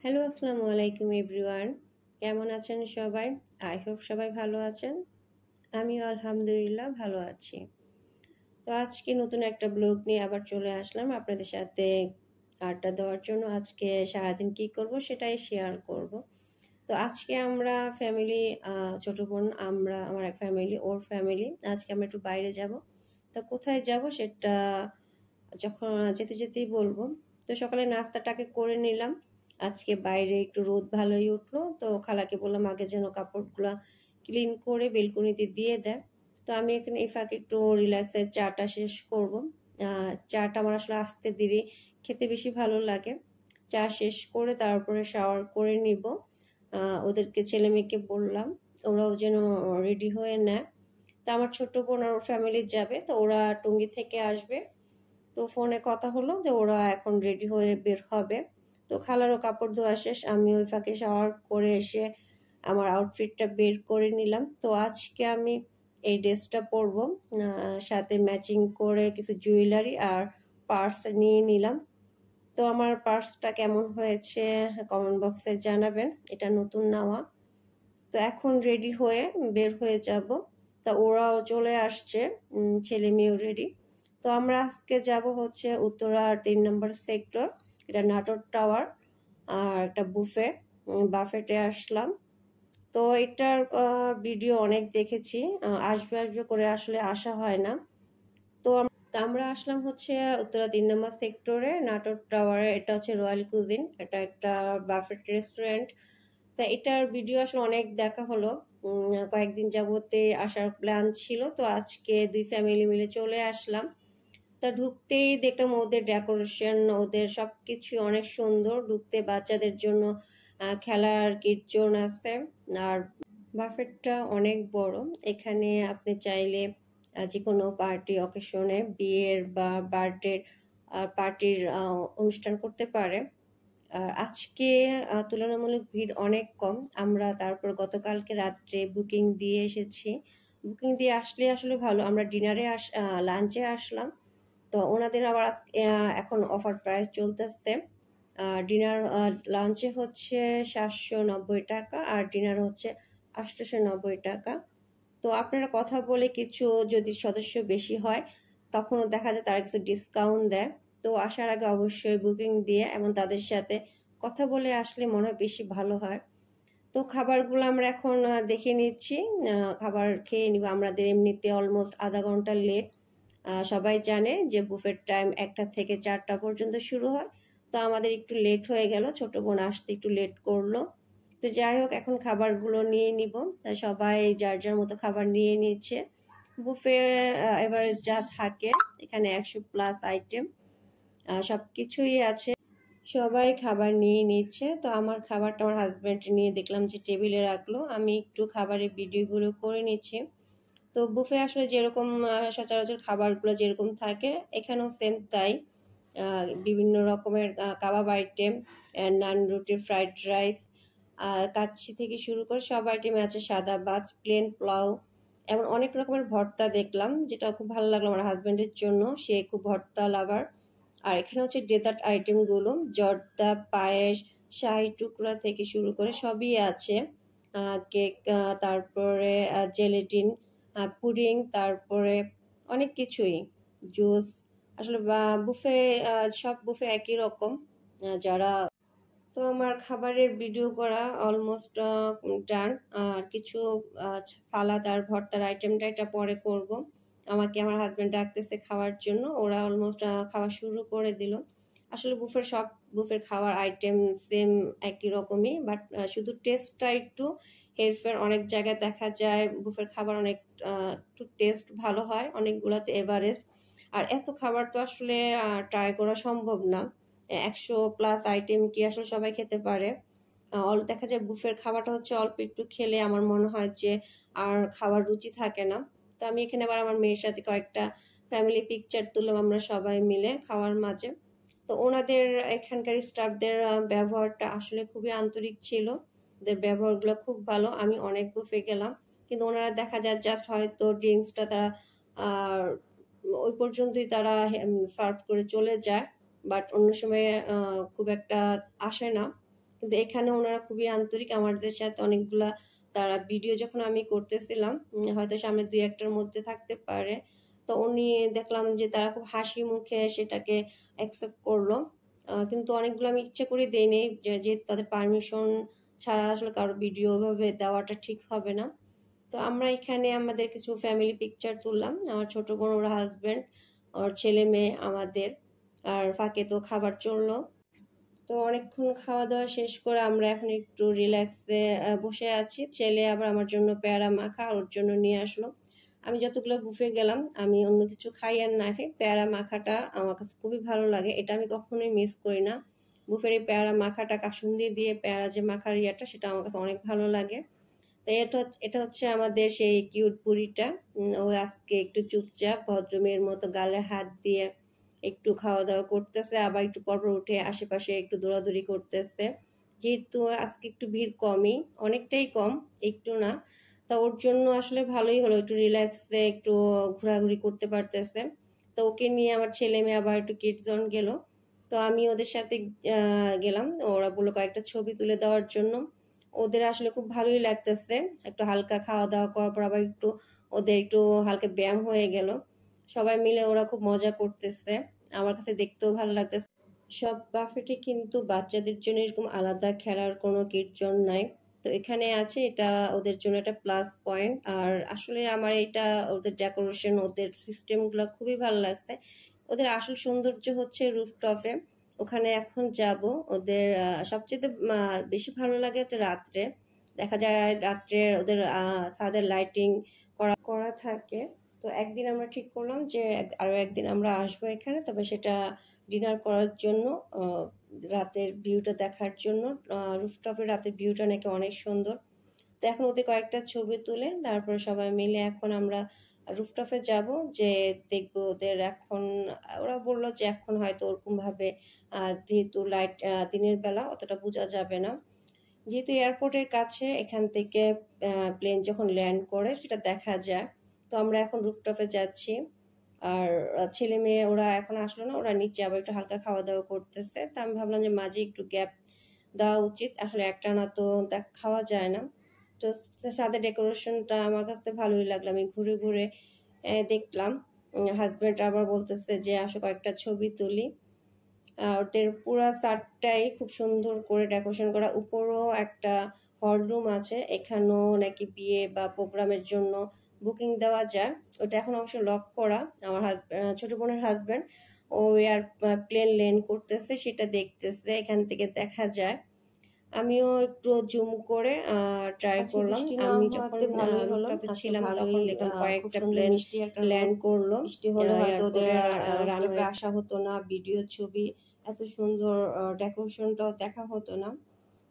Hello, আসসালামু আলাইকুম everyone. কেমন আছেন সবাই? আই হোপ সবাই ভালো আছেন। আমিও আলহামদুলিল্লাহ ভালো আছি। তো আজকে নতুন একটা ব্লগ নিয়ে আবার চলে আসলাম আপনাদের সাথে আড্ডা দেওয়ার জন্য। আজকে সারাদিন কি করব সেটাই শেয়ার করব। তো আজকে আমরা ফ্যামিলি, ছোট বোন, আমার এক ফ্যামিলি, ওর ফ্যামিলি। আজকে আমরা একটু বাইরে যাব। তো কোথায় যাব সেটা যখন যেতে যেতেই বলবো। তো সকালে নাস্তাটাকে করে নিলাম। আজকে বাইরে একটু রোদ ভালোই উঠলো, তো খালাকে বললাম আগে যেন কাপড়গুলা ক্লিন করে বেলকনিতে দিয়ে দেয়। তো আমি এখানে এই ফাঁকে একটু রিল্যাক্সে চাটা শেষ করব। চাটা আমার আসলে আসতে দেরি খেতে বেশি ভালো লাগে। চা শেষ করে তারপরে শাওয়ার করে নিব। ওদেরকে ছেলে মেয়েকে বললাম ওরাও যেন রেডি হয়ে নেয়। তো আমার ছোট বোন আর ওর ফ্যামিলি যাবে, তো ওরা টঙ্গী থেকে আসবে। তো ফোনে কথা হলো যে ওরা এখন রেডি হয়ে বের হবে। তো খালারও কাপড় ধোয়া শেষ, আমি ওই ফাঁকে শাওয়ার করে এসে আমার আউটফিটটা বের করে নিলাম। তো আজকে আমি এই ড্রেসটা পরবো, সাথে ম্যাচিং করে কিছু জুয়েলারি আর পার্স নিয়ে নিলাম। তো আমার পার্সটা কেমন হয়েছে কমেন্ট বক্সে জানাবেন, এটা নতুন নেওয়া। তো এখন রেডি হয়ে বের হয়ে যাব। তা ওরাও চলে আসছে, ছেলে মেয়েও রেডি। তো আমরা আজকে যাব হচ্ছে উত্তরা 3 নম্বর সেক্টর, এটা নাটোর টাওয়ার আর একটা বাফেটে আসলাম। তো এটার ভিডিও অনেক দেখেছি, আসবে আসবে করে আসলে আসা হয় না। তো আমরা আসলাম হচ্ছে উত্তরা 3 নম্বর সেক্টরে নাটোর টাওয়ারে। এটা হচ্ছে রয়্যাল কুজিন, এটা একটা বাফেট রেস্টুরেন্ট। তা এটার ভিডিও আসলে অনেক দেখা হলো। কয়েকদিন যাবতে আসার প্ল্যান ছিল, তো আজকে দুই ফ্যামিলি মিলে চলে আসলাম। তা ঢুকতেই দেখলাম ওদের ডেকোরেশন, ওদের সবকিছু অনেক সুন্দর। ঢুকতে বাচ্চাদের জন্য খেলার কিড জোন আছে, আর বাফেটটা অনেক বড়। এখানে আপনি চাইলে যে কোনো পার্টি অকেশনে, বিয়ের বা বার্থডে পার্টির অনুষ্ঠান করতে পারে। আর আজকে তুলনামূলক ভিড় অনেক কম। আমরা তারপর গতকালকে রাত্রে বুকিং দিয়ে এসেছি। বুকিং দিয়ে আসলে আসলে ভালো, আমরা লাঞ্চে আসলাম। তো ওনাদের আবার এখন অফার প্রাইস চলতেছে। লাঞ্চে হচ্ছে 790 টাকা আর ডিনার হচ্ছে 890 টাকা। তো আপনারা কথা বলে কিছু, যদি সদস্য বেশি হয় তখনও দেখা যায় তারা কিছু ডিসকাউন্ট দেয়। তো আসার আগে অবশ্যই বুকিং দিয়ে এবং তাদের সাথে কথা বলে আসলে মনে হয় বেশি ভালো হয়। তো খাবারগুলো আমরা এখন দেখে নিচ্ছি, খাবার খেয়ে নিব। আমাদের এমনিতে অলমোস্ট আধা ঘন্টা লেট। সবাই জানে যে বুফের টাইম 1টা থেকে 4টা পর্যন্ত শুরু হয়। তো আমাদের একটু লেট হয়ে গেল, ছোট বোন আসতে একটু লেট করলো। তো যাই হোক, এখন খাবারগুলো নিয়ে নিব। সবাই যার যার মতো খাবার নিয়ে নিচ্ছে। বুফে এবার যা থাকে, এখানে 100+ আইটেম, সবকিছুই আছে। সবাই খাবার নিয়ে নিচ্ছে। তো আমার খাবারটা আমার হাজব্যান্ড নিয়ে দেখলাম যে টেবিলে রাখলো, আমি একটু খাবারের ভিডিওগুলো করে নিচ্ছি। তো বুফে আসলে যেরকম সচরাচর খাবারগুলো যেরকম থাকে এখানেও সেম তাই। বিভিন্ন রকমের কাবাব আইটেম, নান, রুটি, ফ্রাইড রাইস, কাচ্চি থেকে শুরু করে সব আইটেমে আছে। সাদা ভাত, প্লেন পোলাও, এমন অনেক রকমের ভর্তা দেখলাম, যেটা খুব ভালো লাগলো আমার হাজব্যান্ডের জন্য, সে খুব ভর্তা লাভার। আর এখানে হচ্ছে ডেজার্ট আইটেমগুলো, জর্দা, পায়েস, শাহি টুকরা থেকে শুরু করে সবই আছে। কেক, তারপরে জেলেটিন, পুডিং, তারপরে অনেক কিছুই, জুস। আসলে বুফে, সব বুফে একই রকম। যারা তো আমার খাবারের ভিডিও করা অলমোস্ট ডান। আর কিছু সালাদ আর ভর্তার আইটেমটা এটা পরে করব। আমাকে আমার হাজব্যান্ড ডাকতেছে খাওয়ার জন্য, ওরা অলমোস্ট খাওয়া শুরু করে দিল। আসলে বুফের খাওয়ার আইটেম সেম একই রকমই, বাট শুধু টেস্টটা একটু হেরফের। অনেক জায়গায় দেখা যায় বুফের খাবার অনেক একটু টেস্ট ভালো হয়, অনেকগুলোতে এভারেজ। আর এত খাবার তো আসলে ট্রাই করা সম্ভব না। 100+ আইটেম কি আসলে সবাই খেতে পারে? দেখা যায় বুফের খাবারটা হচ্ছে অল্প একটু খেলে আমার মনে হয় যে আর খাওয়ার রুচি থাকে না। তো আমি এখানে আবার আমার মেয়ের সাথে কয়েকটা ফ্যামিলি পিকচার তুললাম আমরা সবাই মিলে খাওয়ার মাঝে। তো ওনাদের এখানকার স্টাফদের ব্যবহারটা আসলে খুবই আন্তরিক ছিল। ওদের ব্যবহারগুলো খুব ভালো। আমি অনেক বুফে গেলাম, কিন্তু ওনারা দেখা যায় জাস্ট হয়তো ড্রিঙ্কসটা তারা ওই পর্যন্তই তারা সার্ভ করে চলে যায়, বাট অন্য সময় খুব একটা আসে না। কিন্তু এখানে ওনারা খুবই আন্তরিক আমাদের সাথে। অনেকগুলা তারা ভিডিও যখন আমি করতেছিলাম, হয়তো সামনে ২-১টার মধ্যে থাকতে পারে। তো উনি দেখলাম যে তারা খুব হাসি মুখে সেটাকে অ্যাকসেপ্ট করলো। কিন্তু অনেকগুলো আমি ইচ্ছে করে দেইনি, যেহেতু তাদের পারমিশন ছাড়া আসলে কারো ভিডিও ওভাবে দেওয়াটা ঠিক হবে না। তো আমরা এখানে আমাদের কিছু ফ্যামিলি পিকচার তুললাম। আমার ছোট বোন, ওর হাজবেন্ড, ওর ছেলে মেয়ে, আমাদের। আর ফাঁকে তো খাবার চললো। তো অনেকক্ষণ খাওয়া দাওয়া শেষ করে আমরা এখন একটু রিল্যাক্সে বসে আছি। ছেলে আবার আমার জন্য পেয়ারা মাখা ওর জন্য নিয়ে আসলো। আমি যতগুলো বুফে গেলাম, আমি অন্য কিছু খাই আর না খাই, পেয়ারা মাখাটা আমার কাছে খুবই ভালো লাগে। এটা আমি কখনোই মিস করি না। বুফের এই পেয়ারা মাখাটা, কাসুন্দি দিয়ে পেয়ারা যে মাখার ইয়াটা, সেটা আমার কাছে অনেক ভালো লাগে। তো এটা হচ্ছে আমাদের সেই কিউট বুড়িটা। ও আজকে একটু চুপচাপ ভদ্রমেয়ের মতো গালে হাত দিয়ে একটু খাওয়া দাওয়া করতেছে, আবার একটু পরপর উঠে আশেপাশে একটু দৌড়াদৌড়ি করতেছে। যেহেতু আজকে একটু ভিড় কমই, অনেকটাই কম, একটু না। তা ওর জন্য আসলে ভালোই হলো, একটু রিল্যাক্সে একটু ঘোরাঘুরি করতে পারতেছে। তো ওকে নিয়ে আমার ছেলে মেয়ে আবার একটু কিডস জোন গেল। তো আমি ওদের সাথে গেলাম। ওরা বললো কয়েকটা ছবি তুলে দেওয়ার জন্য। ওদের আসলে খুব ভালোই লাগতেছে। একটু হালকা খাওয়া দাওয়া করার পর আবার একটু ওদের একটু হালকা ব্যায়াম হয়ে গেল। সবাই মিলে ওরা খুব মজা করতেছে। আমার কাছে দেখতেও ভালো লাগতেছে। সব বাফেটে কিন্তু বাচ্চাদের জন্য এরকম আলাদা খেলার কোনো কিড জোন নাই। তো এখানে আছে, এটা ওদের জন্য একটা প্লাস পয়েন্ট। আর আসলে আমার এটা ওদের ডেকোরেশন, ওদের সিস্টেমগুলো খুবই ভালো লাগছে। ওদের আসল সৌন্দর্য হচ্ছে রুফটপে। ওখানে এখন যাব। ওদের সবচেয়ে বেশি ভালো লাগে হচ্ছে রাত্রে। দেখা যায় রাত্রে ওদের ছাদের লাইটিং করা করা থাকে। তো একদিন আমরা ঠিক করলাম যে আরো একদিন আমরা আসবো এখানে, তবে সেটা ডিনার করার জন্য, রাতের ভিউটা দেখার জন্য। রুফটপের রাতের ভিউটা নাকি অনেক সুন্দর। তো এখন ওদের কয়েকটা ছবি তুলে তারপরে সবাই মিলে এখন আমরা রুফটপে যাব, যে দেখবো ওদের এখন। ওরা বললো যে এখন হয়তো ওরকম ভাবে যেহেতু লাইট দিনের বেলা অতটা বোঝা যাবে না, যেহেতু এয়ারপোর্টের কাছে, এখান থেকে প্লেন যখন ল্যান্ড করে সেটা দেখা যায়। তো আমরা এখন রুফটপে যাচ্ছি। আর ছেলে মেয়ে ওরা এখন আসলো না, ওরা নিচে আবার একটু হালকা খাওয়া দাওয়া করতেছে। তা আমি ভাবলাম যে মাঝে একটু গ্যাপ দেওয়া উচিত, আসলে একটানা তো খাওয়া যায় না। তো ছাদের ডেকোরেশনটা আমার কাছে ভালোই লাগলো, আমি ঘুরে ঘুরে দেখলাম। হাজব্যান্ড আবার বলতেছে যে আসলে কয়েকটা ছবি তুলি। ওদের পুরা ছাদটাই খুব সুন্দর করে ডেকোরেশন করা। উপরও একটা হল রুম আছে, এখানেও নাকি বিয়ে বা প্রোগ্রামের জন্য বুকিং দেওয়া যায়। ওটা এখন অবশ্য লক করা। আমার ছোট বোনের হাজব্যান্ড ও এয়ার প্লেন ল্যান্ড করতেছে, সেটা দেখতেছে, এখান থেকে দেখা যায়। আমিও একটু জুম করে ট্রাই করলাম। আমি যখন রুফটপে ছিলাম তখন দেখলাম কয়েকটা প্লেন ল্যান্ড করলো। বৃষ্টি হলে হয়তো ওদের রানওয়ে আসা হতো না, ভিডিও ছবি এত সুন্দর ডেকোরেশনটাও দেখা হতো না।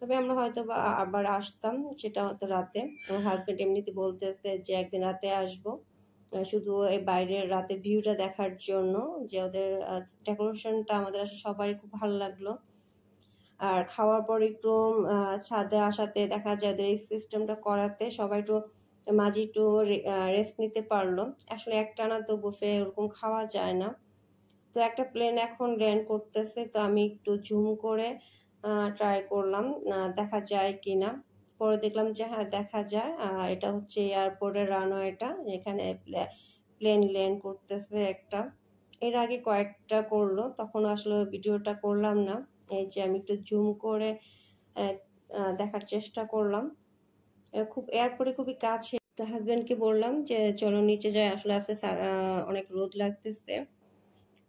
তবে আমরা হয়তো বা আবার আসতাম, সেটা হতো রাতে। আমার হাজবেন্ড এমনিতে বলতেছে যে একদিন রাতে আসবো, শুধু এই বাইরের রাতের ভিউটা দেখার জন্য। যে ওদের ডেকোরেশনটা আমাদের আসলে সবারই খুব ভালো লাগলো। আর খাওয়ার পর একটু ছাদে আসাতে দেখা যায় ওদের এই সিস্টেমটা করাতে সবাই একটু মাঝে একটু রেস্ট নিতে পারলো। আসলে একটানা তো বুফে ওরকম খাওয়া যায় না। তো একটা প্লেন এখন ল্যান্ড করতেছে, তো আমি একটু জুম করে ট্রাই করলাম দেখা যায় কিনা। পরে দেখলাম যে হ্যাঁ দেখা যায়। এটা হচ্ছে এয়ারপোর্টের রানওয়েটা, এখানে প্লেন ল্যান্ড করতেছে একটা। এর আগে কয়েকটা করলো, তখন আসলে ভিডিওটা করলাম না। এই যে আমি একটু জুম করে দেখার চেষ্টা করলাম। খুব এয়ারপোর্টে খুবই কাছে। তো হাজবেন্ডকে বললাম যে চলো নিচে যাই, আসলে আজকে অনেক রোদ লাগতেছে।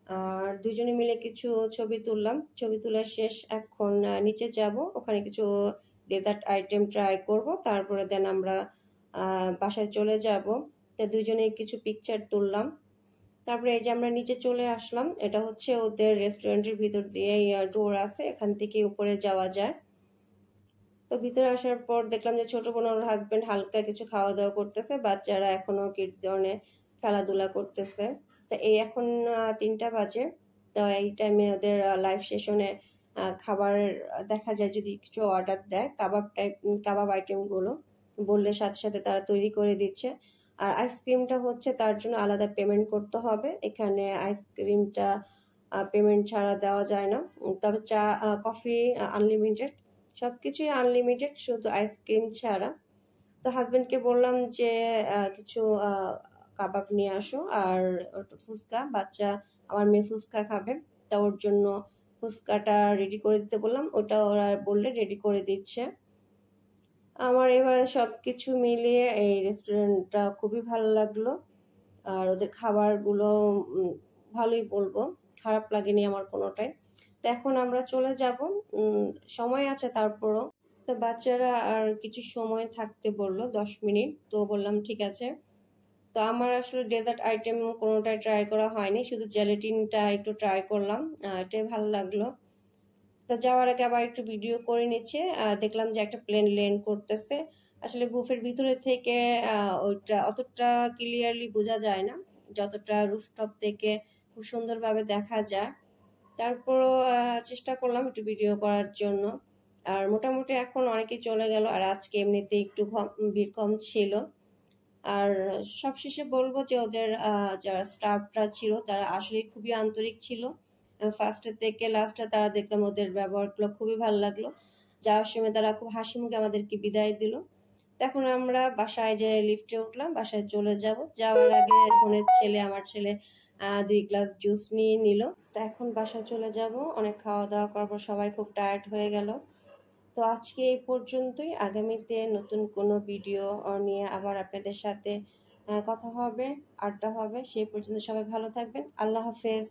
আর দুজনে মিলে কিছু ছবি তুললাম। ছবি তোলা শেষ, এখন নিচে যাব, ওখানে কিছু ডেজার্ট আইটেম ট্রাই করব, তারপরে দেন আমরা বাসায় চলে যাব। তো দুজনে কিছু পিকচার তুললাম। তারপরে এই যে আমরা নিচে চলে আসলাম। এটা হচ্ছে ওদের রেস্টুরেন্টের ভিতর দিয়ে ডোর আছে, এখান থেকে উপরে যাওয়া যায়। তো ভিতরে আসার পর দেখলাম যে ছোট বোন ওর হাজবেন্ড হালকা কিছু খাওয়া দাওয়া করতেছে, বাচ্চারা এখনো কিডস জোনে খেলাধুলা করতেছে। তো এই এখন 3টা বাজে। তো এই টাইমে ওদের লাইভ সেশনে খাবার দেখা যায়, যদি কিছু অর্ডার দেয় কাবাব আইটেমগুলো বললে সাথে সাথে তারা তৈরি করে দিচ্ছে। আর আইসক্রিমটা হচ্ছে তার জন্য আলাদা পেমেন্ট করতে হবে। এখানে আইসক্রিমটা পেমেন্ট ছাড়া দেওয়া যায় না। তবে চা কফি আনলিমিটেড, সব কিছুই আনলিমিটেড, শুধু আইসক্রিম ছাড়া। তো হাজব্যান্ডকে বললাম যে কিছু কাবাব নিয়ে আসো আর ফুচকা, বাচ্চা আমার মেয়ে ফুচকা খাবে, তা ওর জন্য ফুচকাটা রেডি করে দিতে বললাম, ওটা ওরা বললে রেডি করে দিচ্ছে। আমার এবারে সব কিছু মিলিয়ে এই রেস্টুরেন্টটা খুবই ভালো লাগলো, আর ওদের খাবারগুলো ভালোই বলবো, খারাপ লাগেনি আমার কোনোটাই। তো এখন আমরা চলে যাব, সময় আছে তারপরও। তো বাচ্চারা আর কিছু সময় থাকতে বললো, 10 মিনিট, তো বললাম ঠিক আছে। তো আমার আসলে ডেজার্ট আইটেম কোনোটাই ট্রাই করা হয়নি, শুধু জেলাটিনটা একটু ট্রাই করলাম, এটাই ভালো লাগলো। তো যাওয়ার আগে আবার একটু ভিডিও করে নিচ্ছে, দেখলাম যে একটা প্লেন ল্যান্ড করতেছে। আসলে বুফের ভিতরে থেকে ওইটা অতটা ক্লিয়ারলি বোঝা যায় না, যতটা রুফটপ থেকে খুব সুন্দরভাবে দেখা যায়। তারপরও চেষ্টা করলাম একটু ভিডিও করার জন্য। আর মোটামুটি এখন অনেকেই চলে গেল, আর আজকে এমনিতে একটু ভিড় কম ছিল। আর সবশেষে বলবো যে ওদের যারা স্টাফরা ছিল তারা আসলে খুবই আন্তরিক ছিল। ফার্স্টের থেকে লাস্টে তারা দেখলাম ওদের ব্যবহারগুলো খুবই ভালো লাগলো। যাওয়ার সময় তারা খুব হাসি মুখে আমাদেরকে বিদায় দিল। এখন আমরা বাসায় যে লিফটে উঠলাম, বাসায় চলে যাব। যাওয়ার আগে আমার ছেলে 2 গ্লাস জুস নিয়ে নিল। তো এখন বাসায় চলে যাব, অনেক খাওয়া দাওয়া করার পর সবাই খুব টায়ার্ড হয়ে গেল। তো আজকে এই পর্যন্তই, আগামীতে নতুন কোনো ভিডিও নিয়ে আবার আপনাদের সাথে কথা হবে, আড্ডা হবে। সেই পর্যন্ত সবাই ভালো থাকবেন। আল্লাহ হাফেজ।